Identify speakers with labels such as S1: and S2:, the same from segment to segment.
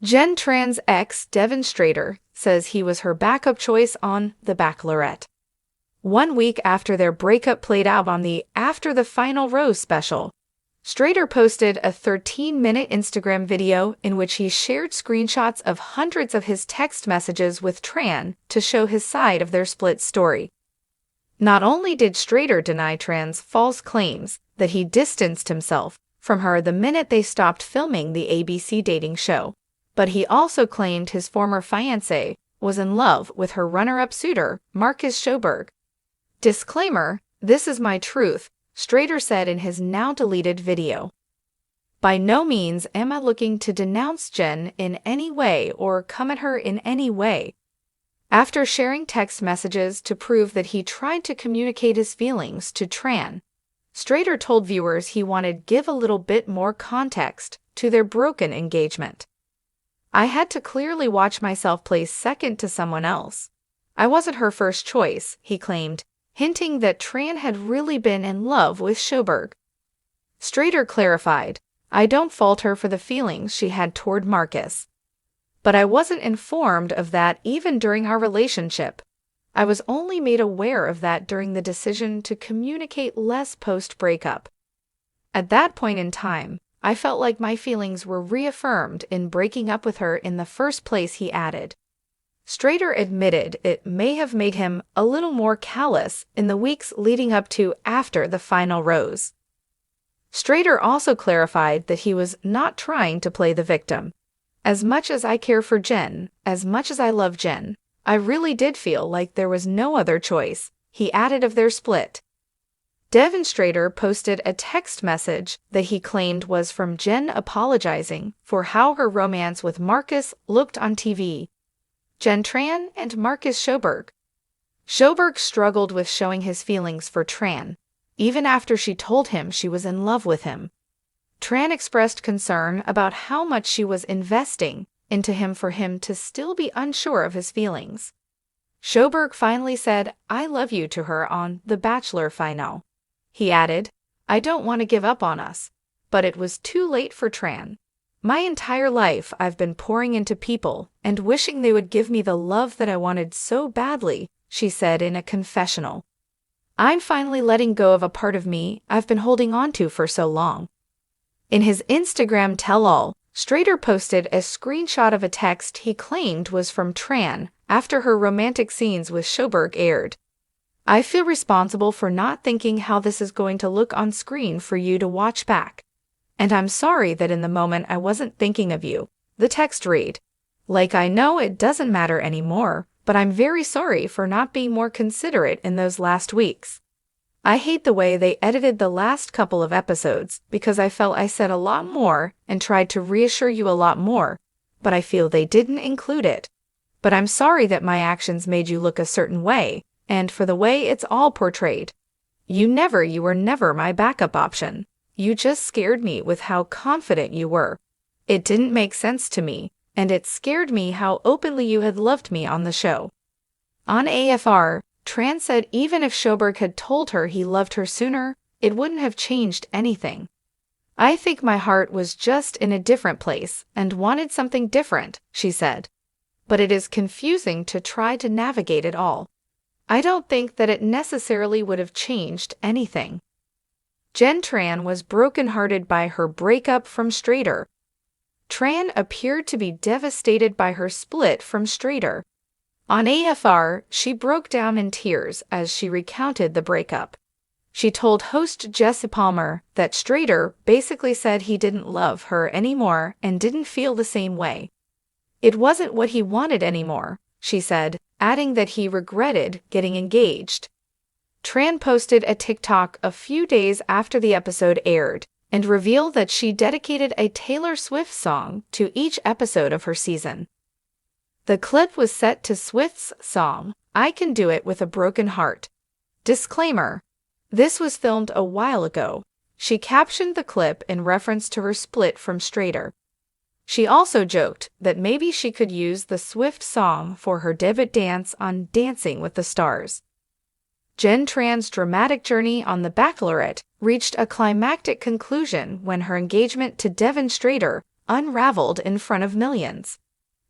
S1: Jenn Tran's ex, Devin Strader, says he was her backup choice on The Bachelorette. 1 week after their breakup played out on the After the Final Rose special, Strader posted a 13-minute Instagram video in which he shared screenshots of hundreds of his text messages with Tran to show his side of their split story. Not only did Strader deny Tran's false claims that he distanced himself from her the minute they stopped filming the ABC dating show, but he also claimed his former fiancé was in love with her runner-up suitor, Marcus Sjoberg. Disclaimer: this is my truth, Strader said in his now-deleted video. By no means am I looking to denounce Jenn in any way or come at her in any way. After sharing text messages to prove that he tried to communicate his feelings to Tran, Strader told viewers he wanted to give a little bit more context to their broken engagement. I had to clearly watch myself place second to someone else. I wasn't her first choice, he claimed, hinting that Tran had really been in love with Sjoberg. Strader clarified, "I don't fault her for the feelings she had toward Marcus. But I wasn't informed of that even during our relationship. I was only made aware of that during the decision to communicate less post-breakup. At that point in time, I felt like my feelings were reaffirmed in breaking up with her in the first place," he added. Strader admitted it may have made him a little more callous in the weeks leading up to After the Final Rose. Strader also clarified that he was not trying to play the victim. "As much as I care for Jenn, as much as I love Jenn, I really did feel like there was no other choice," he added of their split. Devin Strader posted a text message that he claimed was from Jenn apologizing for how her romance with Marcus looked on TV. Jenn Tran and Marcus Sjoberg. Sjoberg struggled with showing his feelings for Tran, even after she told him she was in love with him. Tran expressed concern about how much she was investing into him for him to still be unsure of his feelings. Sjoberg finally said, "I love you" to her on The Bachelor final. He added, "I don't want to give up on us, but it was too late for Tran. My entire life I've been pouring into people and wishing they would give me the love that I wanted so badly," she said in a confessional. "I'm finally letting go of a part of me I've been holding on to for so long." In his Instagram tell-all, Strader posted a screenshot of a text he claimed was from Tran after her romantic scenes with Sjoberg aired. "I feel responsible for not thinking how this is going to look on screen for you to watch back. And I'm sorry that in the moment I wasn't thinking of you," the text read. "Like, I know it doesn't matter anymore, but I'm very sorry for not being more considerate in those last weeks. I hate the way they edited the last couple of episodes because I felt I said a lot more and tried to reassure you a lot more, but I feel they didn't include it. But I'm sorry that my actions made you look a certain way, and for the way it's all portrayed. You were never my backup option. You just scared me with how confident you were. It didn't make sense to me, and it scared me how openly you had loved me on the show." On AFR, Tran said even if Sjoberg had told her he loved her sooner, it wouldn't have changed anything. "I think my heart was just in a different place and wanted something different," she said. "But it is confusing to try to navigate it all. I don't think that it necessarily would have changed anything." Jenn Tran was brokenhearted by her breakup from Strader. Tran appeared to be devastated by her split from Strader. On AFR, she broke down in tears as she recounted the breakup. She told host Jesse Palmer that Strader basically said he didn't love her anymore and didn't feel the same way. "It wasn't what he wanted anymore," she said, adding that he regretted getting engaged. Tran posted a TikTok a few days after the episode aired and revealed that she dedicated a Taylor Swift song to each episode of her season. The clip was set to Swift's song, "I Can Do It With a Broken Heart." Disclaimer: this was filmed a while ago. She captioned the clip in reference to her split from Strader. She also joked that maybe she could use the Swift song for her debut dance on Dancing with the Stars. Jenn Tran's dramatic journey on The Bachelorette reached a climactic conclusion when her engagement to Devin Strader unraveled in front of millions.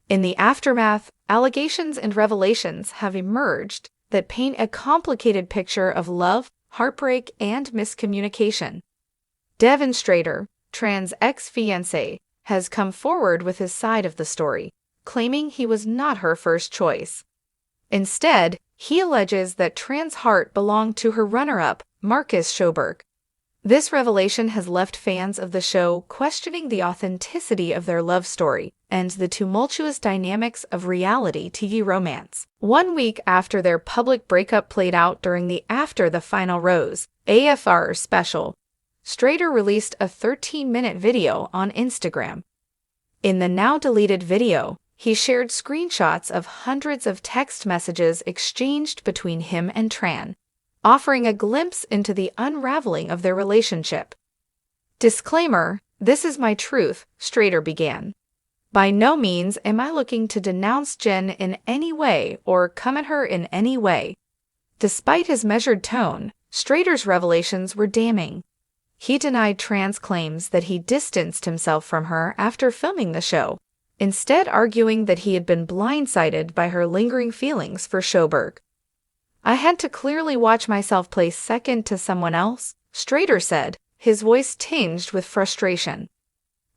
S1: In the aftermath, allegations and revelations have emerged that paint a complicated picture of love, heartbreak, and miscommunication. Devin Strader, Tran's ex-fiancé, has come forward with his side of the story, claiming he was not her first choice. Instead, he alleges that Tran's heart belonged to her runner-up, Marcus Sjoberg. This revelation has left fans of the show questioning the authenticity of their love story and the tumultuous dynamics of reality TV romance. 1 week after their public breakup played out during the After the Final Rose AFR special, Strader released a 13-minute video on Instagram. In the now-deleted video, he shared screenshots of hundreds of text messages exchanged between him and Tran, offering a glimpse into the unraveling of their relationship. Disclaimer: this is my truth, Strader began. By no means am I looking to denounce Jenn in any way or come at her in any way. Despite his measured tone, Strader's revelations were damning. He denied Tran's claims that he distanced himself from her after filming the show, instead arguing that he had been blindsided by her lingering feelings for Sjoberg. "I had to clearly watch myself place second to someone else," Strader said, his voice tinged with frustration.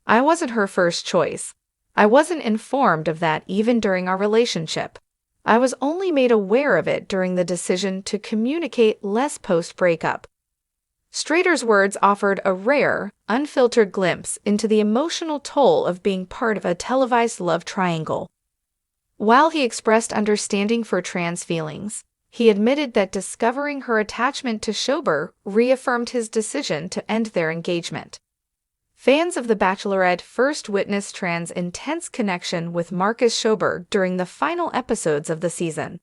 S1: "I wasn't her first choice. I wasn't informed of that even during our relationship. I was only made aware of it during the decision to communicate less post-breakup." Strader's words offered a rare, unfiltered glimpse into the emotional toll of being part of a televised love triangle. While he expressed understanding for Tran's feelings, he admitted that discovering her attachment to Sjoberg reaffirmed his decision to end their engagement. Fans of The Bachelorette first witnessed Tran's intense connection with Marcus Sjoberg during the final episodes of the season.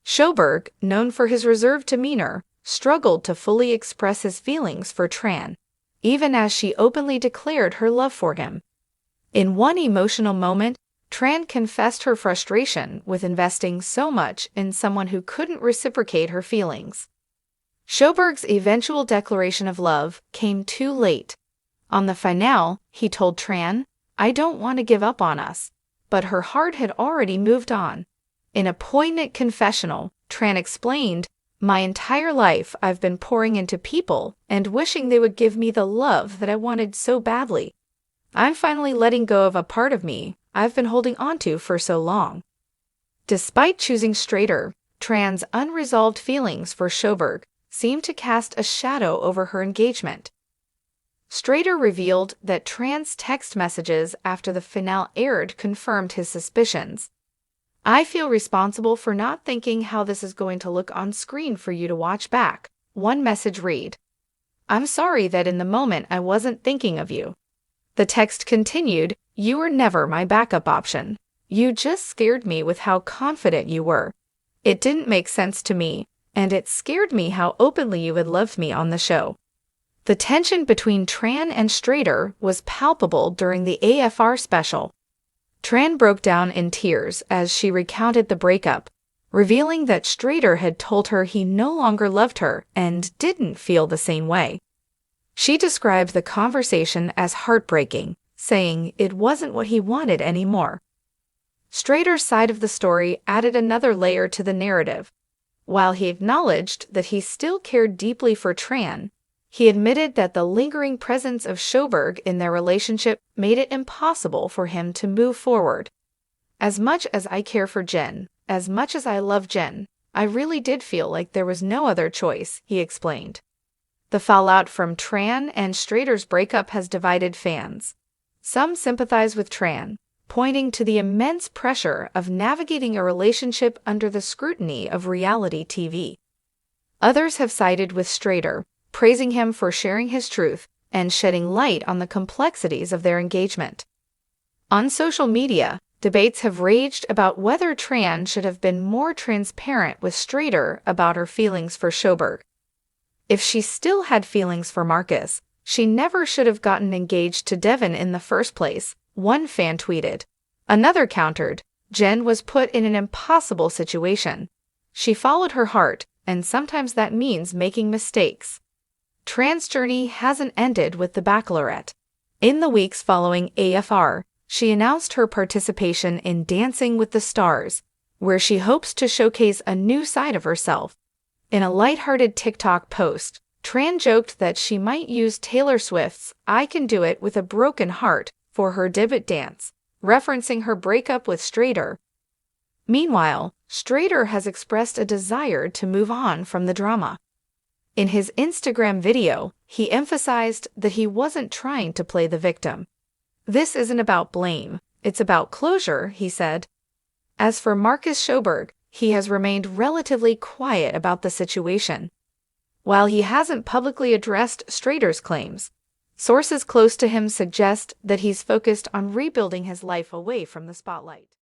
S1: Sjoberg, known for his reserved demeanor, struggled to fully express his feelings for Tran, even as she openly declared her love for him. In one emotional moment, Tran confessed her frustration with investing so much in someone who couldn't reciprocate her feelings. Sjoberg's eventual declaration of love came too late. On the finale, he told Tran, "I don't want to give up on us," but her heart had already moved on. In a poignant confessional, Tran explained, "My entire life I've been pouring into people and wishing they would give me the love that I wanted so badly. I'm finally letting go of a part of me I've been holding onto for so long." Despite choosing Strader, Tran's unresolved feelings for Sjoberg seemed to cast a shadow over her engagement. Strader revealed that Tran's text messages after the finale aired confirmed his suspicions. "I feel responsible for not thinking how this is going to look on screen for you to watch back," one message read. "I'm sorry that in the moment I wasn't thinking of you." The text continued, "You were never my backup option. You just scared me with how confident you were. It didn't make sense to me, and it scared me how openly you had loved me on the show." The tension between Tran and Strader was palpable during the AFR special. Tran broke down in tears as she recounted the breakup, revealing that Strader had told her he no longer loved her and didn't feel the same way. She described the conversation as heartbreaking, saying it wasn't what he wanted anymore. Strader's side of the story added another layer to the narrative. While he acknowledged that he still cared deeply for Tran, he admitted that the lingering presence of Sjoberg in their relationship made it impossible for him to move forward. "As much as I care for Jenn, as much as I love Jenn, I really did feel like there was no other choice," he explained. The fallout from Tran and Strader's breakup has divided fans. Some sympathize with Tran, pointing to the immense pressure of navigating a relationship under the scrutiny of reality TV. Others have sided with Strader, praising him for sharing his truth and shedding light on the complexities of their engagement. On social media, debates have raged about whether Tran should have been more transparent with Strader about her feelings for Sjoberg. If she still had feelings for Marcus, she never should have gotten engaged to Devin in the first place, one fan tweeted. Another countered, "Jenn was put in an impossible situation. She followed her heart, and sometimes that means making mistakes." Tran's journey hasn't ended with The Bachelorette. In the weeks following AFR, she announced her participation in Dancing with the Stars, where she hopes to showcase a new side of herself. In a lighthearted TikTok post, Tran joked that she might use Taylor Swift's "I Can Do It with a Broken Heart" for her debut dance, referencing her breakup with Strader. Meanwhile, Strader has expressed a desire to move on from the drama. In his Instagram video, he emphasized that he wasn't trying to play the victim. "This isn't about blame, it's about closure," he said. As for Marcus Sjoberg, he has remained relatively quiet about the situation. While he hasn't publicly addressed Strader's claims, sources close to him suggest that he's focused on rebuilding his life away from the spotlight.